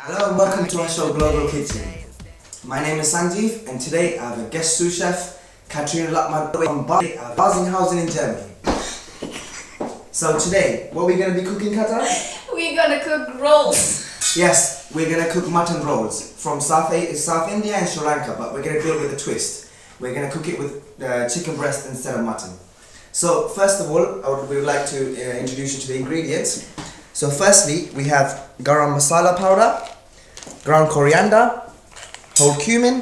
Hello and welcome to our show Global Kitchen. My name is Sanjeev and today I have a guest sous chef, Katrina Lackman from Barsinghausen in Germany. So today, what are we going to be cooking, Kata? We're gonna cook rolls. Yes, we're going to cook mutton rolls from South India and Sri Lanka, but we're going to do it with a twist. We're going to cook it with chicken breast instead of mutton. So first of all, we would like to introduce you to the ingredients. So firstly, we have garam masala powder, ground coriander, whole cumin,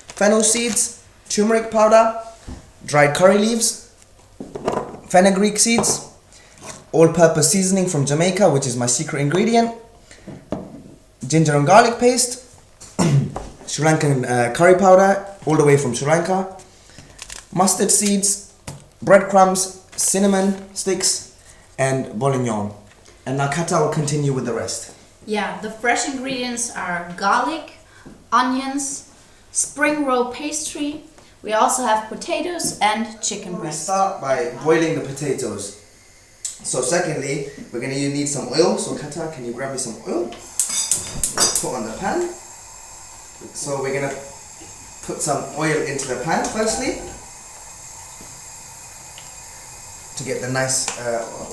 fennel seeds, turmeric powder, dried curry leaves, fenugreek seeds, all-purpose seasoning from Jamaica, which is my secret ingredient, ginger and garlic paste, Sri Lankan curry powder, all the way from Sri Lanka, mustard seeds, breadcrumbs, cinnamon sticks, and bouillon. And now Kata will continue with the rest. Yeah, the fresh ingredients are garlic, onions, spring roll pastry. We also have potatoes and chicken We breast. start by boiling the potatoes. So secondly, we're going to need some oil. So Kata, can you grab me some oil? Put on the pan. So we're going to put some oil into the pan firstly to get the nice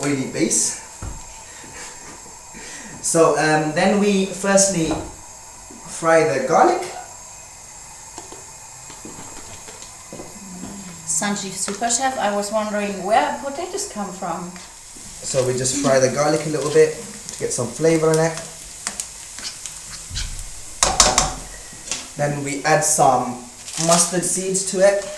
oily base. So then we firstly fry the garlic. Sanjeev Super Chef, I was wondering where potatoes come from. So we just fry the garlic a little bit to get some flavor in it. Then we add some mustard seeds to it.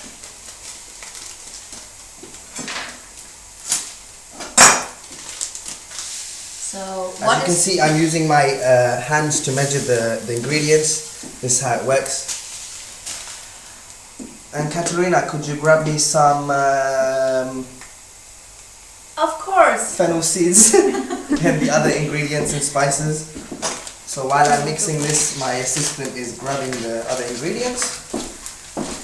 So As you can see, I'm using my hands to measure the ingredients. This is how it works. And Katerina, could you grab me some of course. fennel seeds and the other ingredients and spices? So while I'm mixing this, my assistant is grabbing the other ingredients.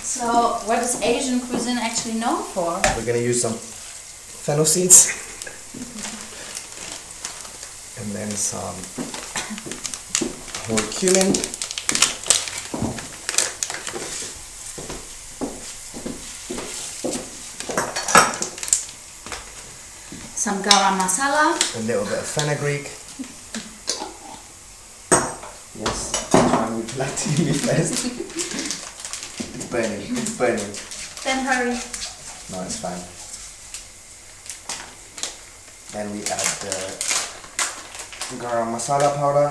So what is Asian cuisine actually known for? We're going to use some fennel seeds. And then some whole cumin. Some garam masala. A little bit of fenugreek. Yes, I would like to give me first. It's burning, it's burning. Then hurry. No, it's fine. Then we add the garam masala powder.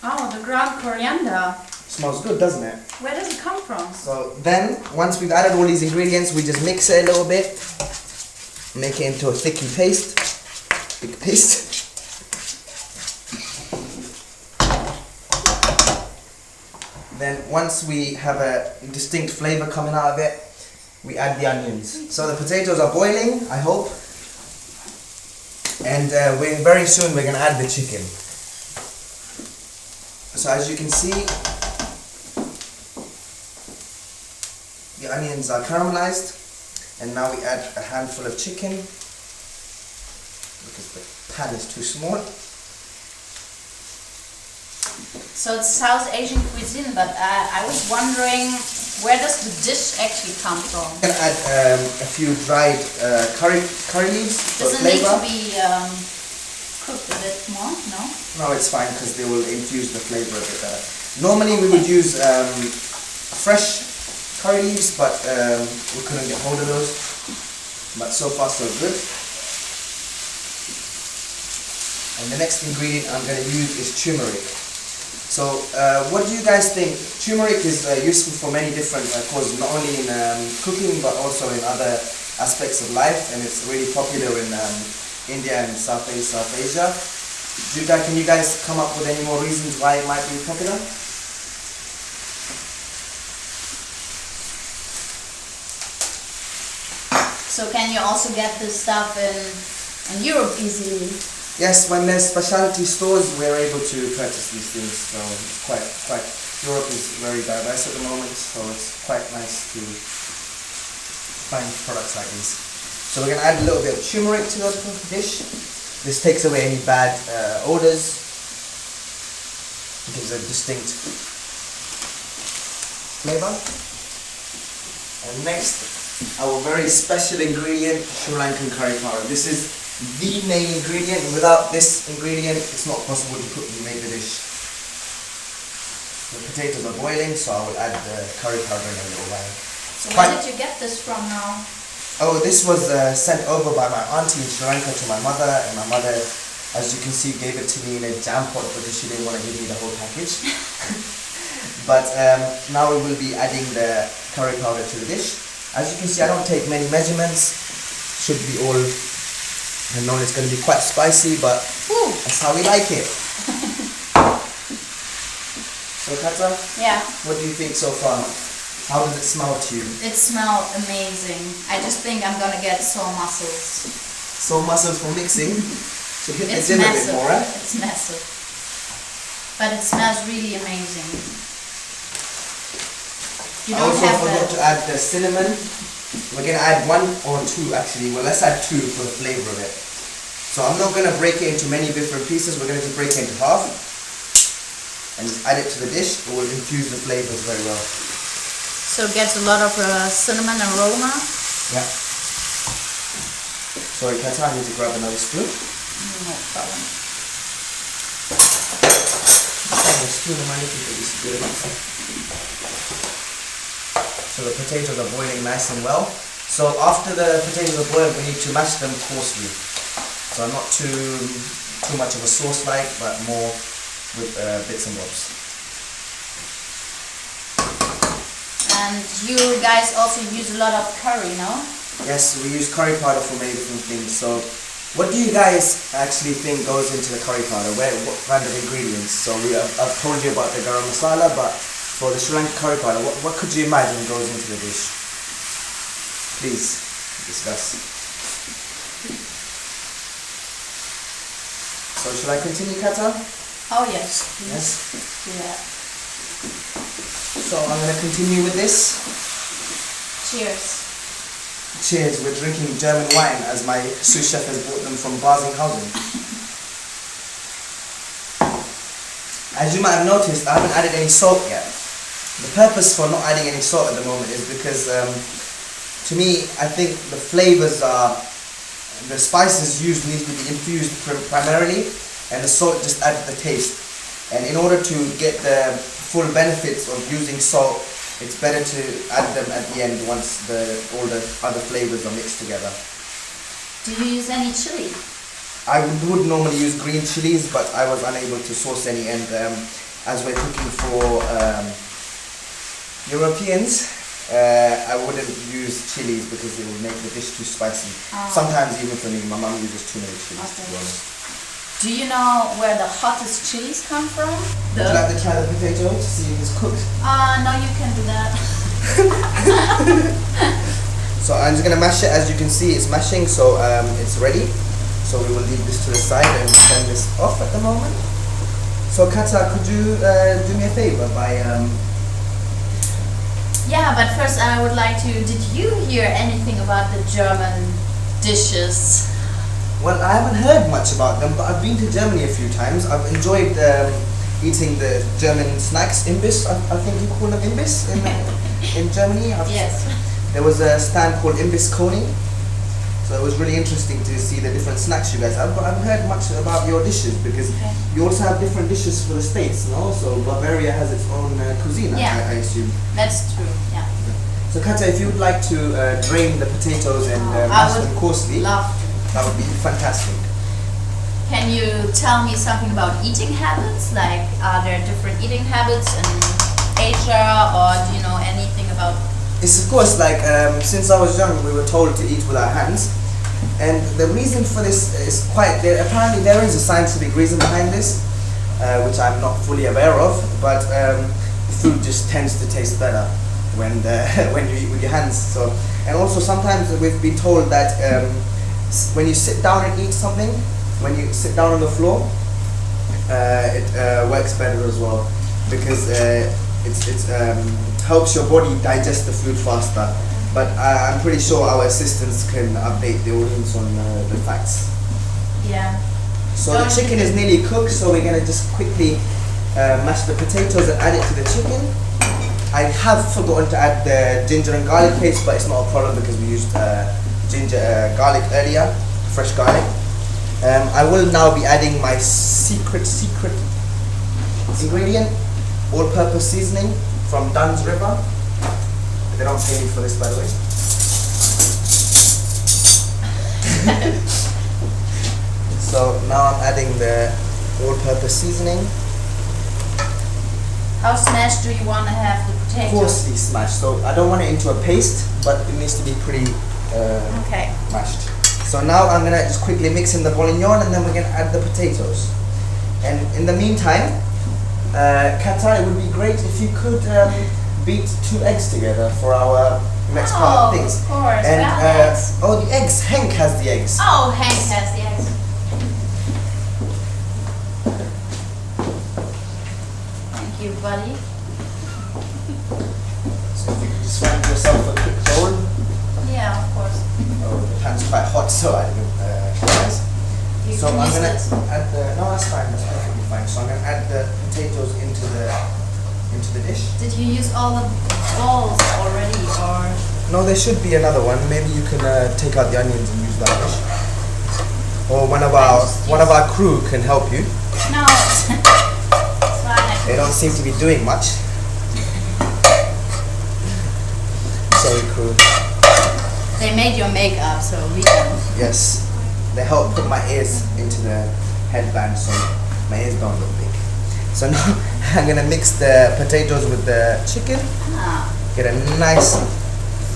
Oh, the ground coriander. Smells good, doesn't it? Where does it come from? So then, once we've added all these ingredients, we just mix it a little bit, make it into a thicky paste, thick paste. Then once we have a distinct flavor coming out of it, we add the onions. So the potatoes are boiling, I hope. And very soon we're going to add the chicken. So as you can see, the onions are caramelized, and now we add a handful of chicken because the pan is too small. So it's South Asian cuisine, but I was wondering, where does the dish actually come from? I'm going to add a few dried curry leaves for Does it need flavor. to be cooked a bit more? No? No, it's fine because they will infuse the flavor a bit better. Normally we would use fresh curry leaves, but we couldn't get hold of those. But so far so good. And the next ingredient I'm going to use is turmeric. So what do you guys think? Turmeric is useful for many different causes, not only in cooking but also in other aspects of life, and it's really popular in India and South Asia. Can you guys come up with any more reasons why it might be popular? So can you also get this stuff in Europe easily? Yes, when there's specialty stores, we're able to purchase these things. So it's quite. Europe is very diverse at the moment, so it's quite nice to find products like these. So we're going to add a little bit of turmeric to the dish. This takes away any bad odors gives a distinct flavor. And next, our very special ingredient, Sri Lankan curry powder. This is the main ingredient. Without this ingredient, it's not possible to make the dish. The potatoes are boiling, so I will add the curry powder in a little while. So where did you get this from now? Oh, this was sent over by my auntie in Sri Lanka to my mother, and my mother, as you can see, gave it to me in a jam pot because she didn't want to give me the whole package. But now we will be adding the curry powder to the dish. As you can see, I don't take many measurements. Should be all, I know it's going to be quite spicy, but that's how we like it. So Katja, yeah, what do you think so far? How does it smell to you? It smells amazing. I just think I'm gonna get sore muscles. Sore muscles for mixing? So hit the It's gym a bit massive. more, right? It's massive. But it smells really amazing. You I don't also have forgot the... to add the cinnamon. We're going to add 1 or 2 actually. Well, let's add 2 for the flavor of it. So I'm not going to break it into many different pieces. We're going to just break it into half. And just add it to the dish. It will infuse the flavors very well. So it gets a lot of cinnamon aroma. Yeah. Sorry, Katja, I need to grab another spoon. No problem. So the potatoes are boiling nice and well. So after the potatoes are boiled, we need to mash them coarsely. So not too much of a sauce like, but more with bits and bobs. And you guys also use a lot of curry, no? Yes, we use curry powder for many different things. So what do you guys actually think goes into the curry powder? What kind of ingredients? So I've told you about the garam masala, but for the Sri Lankan curry powder, what could you imagine goes into the dish? Please discuss. So shall I continue, Katja? Oh yes. Please. Yes. Do that. So I'm going to continue with this. Cheers. Cheers, we're drinking German wine as my sous chef has brought them from Barsinghausen. As you might have noticed, I haven't added any salt yet. The purpose for not adding any salt at the moment is because to me, I think the flavors are, the spices used need to be infused primarily, and the salt just adds the taste. And in order to get the full benefits of using salt, it's better to add them at the end once all the other flavors are mixed together. Do you use any chili? I would normally use green chilies, but I was unable to source any, and as we're cooking for Europeans, I wouldn't use chilies because it will make the dish too spicy. Sometimes even for me, my mum uses too many chilies, to be honest. Do you know where the hottest chilies come from? Would you like to try the potato to see if it's cooked? No, you can do that. So I'm just going to mash it. As you can see, it's mashing, so it's ready. So we will leave this to the side and turn this off at the moment. So Katja, could you do me a favor by... Yeah, but first I would like to... Did you hear anything about the German dishes? Well, I haven't heard much about them, but I've been to Germany a few times. I've enjoyed eating the German snacks, Imbiss, I think you call them Imbiss in Germany. Yes. There was a stand called Imbiss Koni, so it was really interesting to see the different snacks you guys have. But I haven't heard much about your dishes because you also have different dishes for the States, no? So Bavaria has its own cuisine, Yeah. I assume. That's true, yeah. So Katja, if you would like to drain the potatoes and mash them coarsely, that would be fantastic. Can you tell me something about eating habits? Like, are there different eating habits in Asia, or do you know anything about? It's of course like, since I was young, we were told to eat with our hands. And the reason for this is apparently there is a scientific reason behind this, which I'm not fully aware of, but food just tends to taste better when you eat with your hands. So, and also sometimes we've been told that when you sit down and eat something, when you sit down on the floor, it works better as well, because it helps your body digest the food faster. But I'm pretty sure our assistants can update the audience on the facts. Yeah. So the chicken is nearly cooked, so we're gonna just quickly mash the potatoes and add it to the chicken. I have forgotten to add the ginger and garlic paste, but it's not a problem because we used garlic earlier, fresh garlic. I will now be adding my secret ingredient, all-purpose seasoning from Dunn's River. They don't pay me for this, by the way. So now I'm adding the all-purpose seasoning. How smashed do you want to have the potatoes? Coarsely smashed, so I don't want it into a paste, but it needs to be pretty mashed. So now I'm gonna just quickly mix in the bouillon and then we're gonna add the potatoes. And in the meantime, Kata, it would be great if you could beat 2 eggs together for our next part of things. Of course. And eggs. oh, the eggs. Henk has the eggs. Oh, Hank has the eggs. Thank you, buddy. So if you could just find yourself a quick bowl. Yeah, of course. Oh, the pan's quite hot, so I didn't realize. You So can I'm use gonna it. add the. No, that's fine. That's perfectly fine. So I'm gonna add the potatoes into the dish. Did you use all the balls already, or? No, there should be another one. Maybe you can take out the onions and use that dish. Or one of our crew can help you. No, it's fine. They don't seem to be doing much. Sorry, crew. They made your makeup, so we don't. Yes, they help put my ears into the headband so my ears don't look big. So now I'm gonna mix the potatoes with the chicken. Ah. Get a nice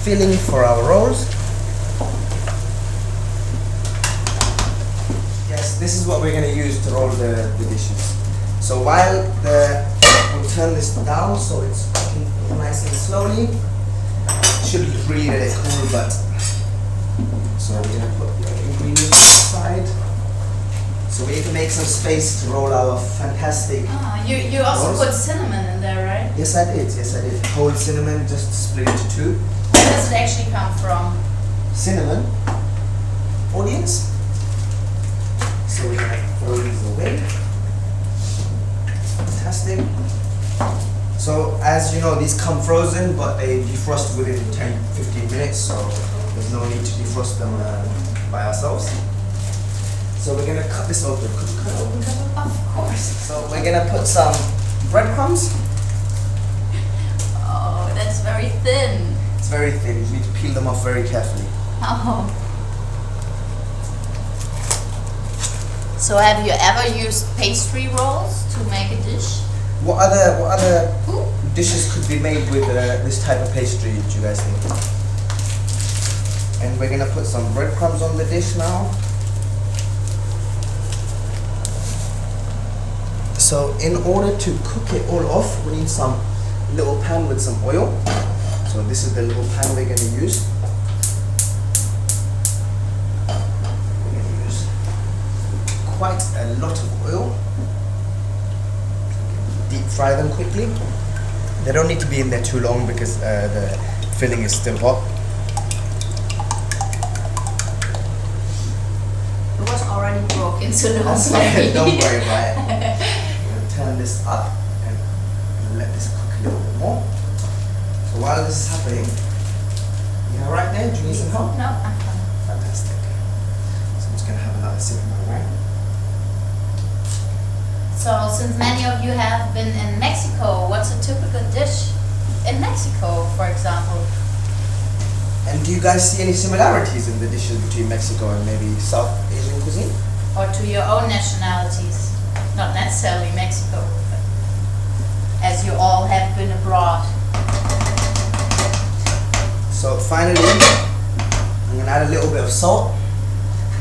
filling for our rolls. Yes, this is what we're gonna use to roll the dishes. So while we'll turn this down so it's cooking nice and slowly. Should really let it cool, but so we're gonna put the ingredients aside. So we need to make some space to roll our fantastic. You also rolls. put cinnamon in there, right? Yes, I did. Yes, I did. Whole cinnamon, just split into 2. Where does it actually come from? Cinnamon, onions. So we're gonna throw these away. Fantastic. So as you know, these come frozen, but they defrost within 10-15 minutes, so there's no need to defrost them by ourselves. So we're gonna cut this open. Could you cut it open, Kata? Of course. So we're gonna put some breadcrumbs. Oh, that's very thin. It's very thin. You need to peel them off very carefully. Oh. So have you ever used pastry rolls to make a dish? What other dishes could be made with this type of pastry, do you guys think? And we're gonna put some breadcrumbs on the dish now. So in order to cook it all off, we need some little pan with some oil. So this is the little pan we're gonna use. We're gonna use quite a lot of oil. Deep fry them quickly. They don't need to be in there too long because the filling is still hot. It was already broken, so don't That's worry. fine, don't worry about it. I'm gonna turn this up and let this cook a little bit more. So while this is happening, you alright there? Do you need some help? No, I'm fine. Fantastic. So I'm just gonna have another sip of my wine. So, since many of you have been in Mexico, what's a typical dish in Mexico, for example? And do you guys see any similarities in the dishes between Mexico and maybe South Asian cuisine? Or to your own nationalities? Not necessarily Mexico, but as you all have been abroad. So finally, I'm gonna add a little bit of salt,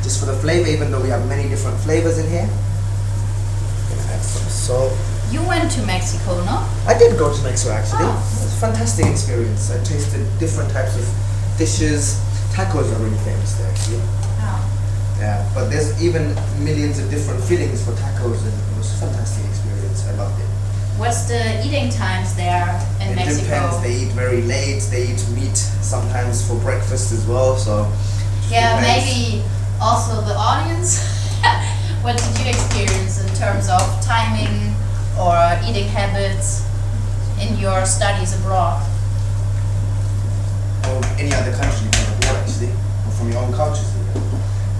just for the flavor, even though we have many different flavors in here. Add some salt. You went to Mexico, no? I did go to Mexico actually. Oh. It was a fantastic experience. I tasted different types of dishes. Tacos are really famous there actually. Oh. Yeah, but there's even millions of different fillings for tacos, and it was a fantastic experience. I loved it. What's the eating times there in It Mexico? depends. They eat very late. They eat meat sometimes for breakfast as well. So Yeah, depends. maybe also the audience. What did you experience in terms of timing? or eating habits in your studies abroad? Or any other country from abroad actually, or from your own cultures even.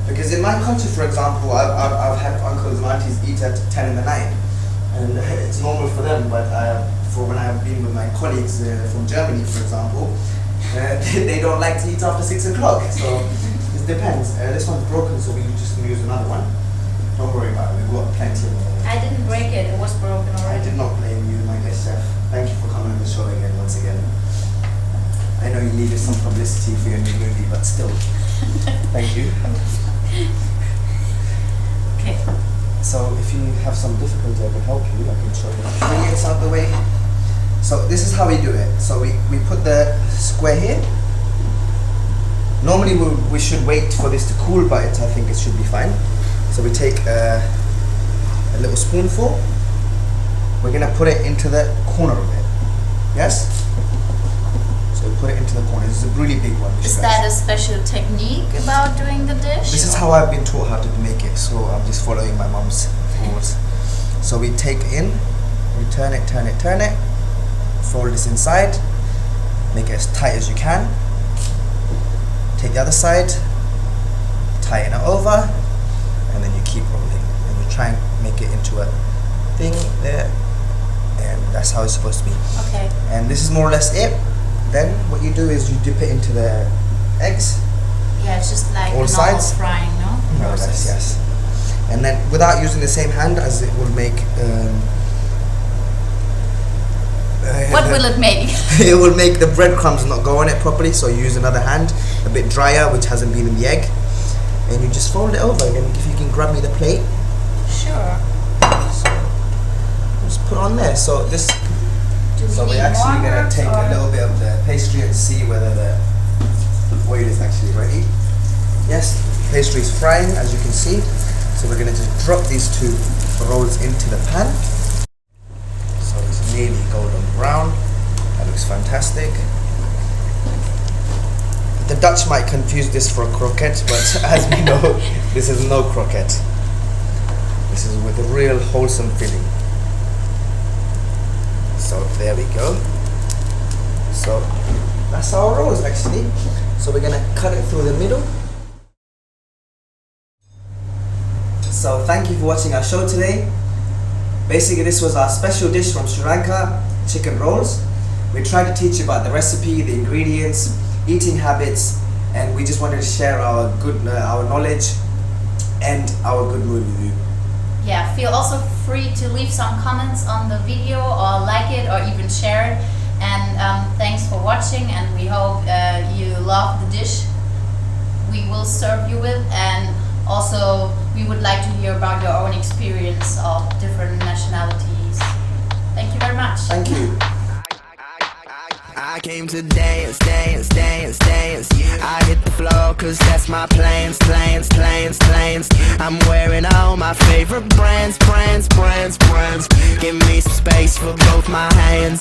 Because in my culture, for example, I've had uncles and aunties eat at 10 in the night, and it's normal for them, but for when I've been with my colleagues from Germany, for example, they don't like to eat after 6 o'clock, so it depends. This one's broken, so we just use another one. Don't worry about it, we've got plenty of them. I didn't break it, it was broken already. I did not blame you, my guest chef. Thank you for coming on the show again, once again. I know you needed some publicity for your new movie, but still, thank you. Okay. So if you have some difficulty, I can help you. I can show you the ingredients out the way. So this is how we do it. So we put the square here. Normally we should wait for this to cool, but I think it should be fine. So we take a little spoonful. We're gonna put it into the corner of it. Yes? So we put it into the corner. This is a really big one. Is that a special technique about doing the dish? This is how I've been taught how to make it, so I'm just following my mom's rules. So we take in, we turn it, fold this inside, make it as tight as you can. Take the other side, tighten it over, and then you keep rolling. And you try and make it into a thing there, and that's how it's supposed to be. Okay. And this is more or less it. Then what you do is you dip it into the eggs. Yeah, it's just like all a normal sides. frying, no? More or less, yes. And then without using the same hand, as it will make. What will it make? It will make the breadcrumbs not go on it properly. So you use another hand, a bit drier, which hasn't been in the egg, and you just fold it over. And if you can grab me the plate. Sure. So just put it on there. So this. So we're actually going to take a little bit of the pastry and see whether the oil is actually ready. Yes, pastry is frying, as you can see. So we're going to just drop these two rolls into the pan. So it's nearly golden brown. That looks fantastic. The Dutch might confuse this for a croquette, but as we know, this is no croquette. This is with a real wholesome filling. So there we go. So that's our rolls actually. So we're gonna cut it through the middle. So thank you for watching our show today. Basically this was our special dish from Sri Lanka, chicken rolls. We tried to teach you about the recipe, the ingredients, eating habits, and we just wanted to share our knowledge and our good mood with you. Yeah, feel also free to leave some comments on the video or like it or even share it. And thanks for watching, and we hope you love the dish we will serve you with. And also we would like to hear about your own experience of different nationalities. Thank you very much. Thank you. I came to dance, dance, dance, dance. I hit the floor cause that's my plans. I'm wearing all my favorite brands. Give me some space for both my hands.